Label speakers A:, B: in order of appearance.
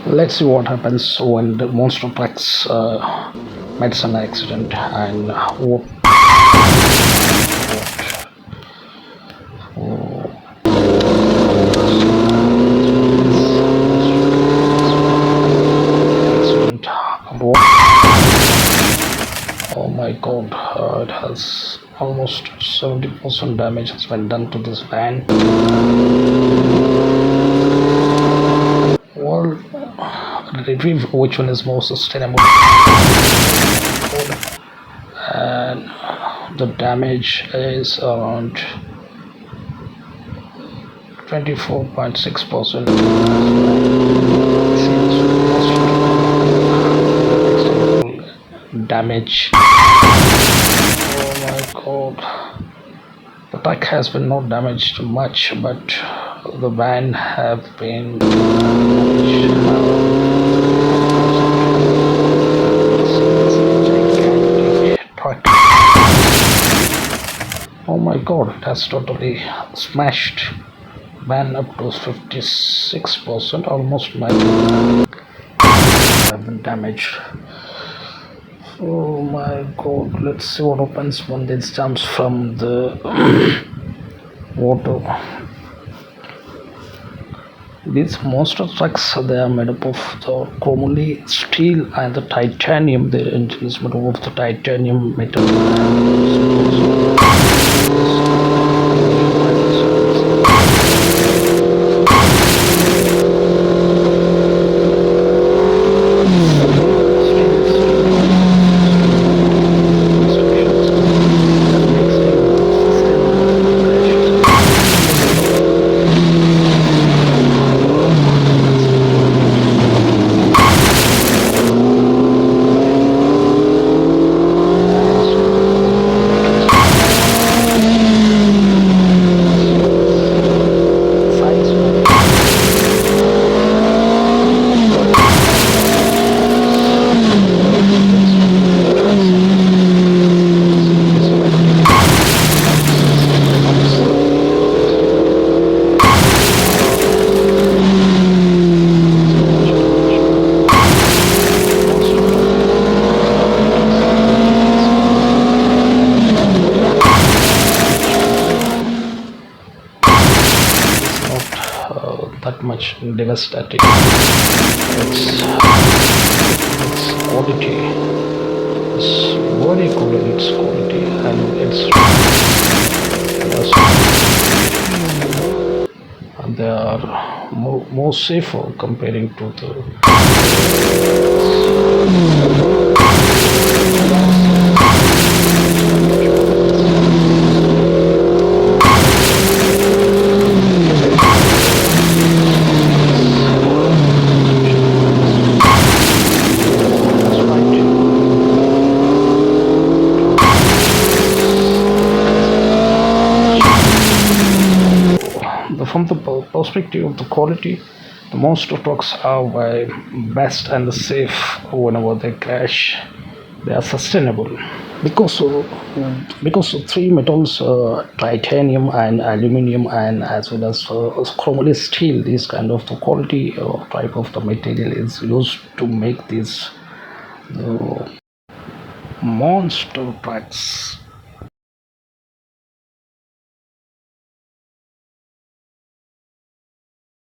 A: Let's see what happens when the monster trucks meets an accident and what. Accident. Oh my god, it has almost 70% damage has been done to this van. Well, retrieve which one is more sustainable. And the damage is around 24.6%. Damage. Oh my god. The truck has been not damaged much, but the van have been damaged. Gigantic truck. Oh my god, it has totally smashed. Van up to 56%, almost 9 have been damaged. Oh my god, let's see what happens when this jumps from the water. These monster trucks, they are made up of the chromoly steel and the titanium. The engine is made up of the titanium metal. That much devastating. Its quality is very good in its quality, and they are more safer comparing to the. From the perspective of the quality, the monster trucks are best and safe whenever they crash. They are sustainable because of three metals, titanium and aluminium, and as well as chromoly steel. This kind of the quality type of the material is used to make these monster trucks.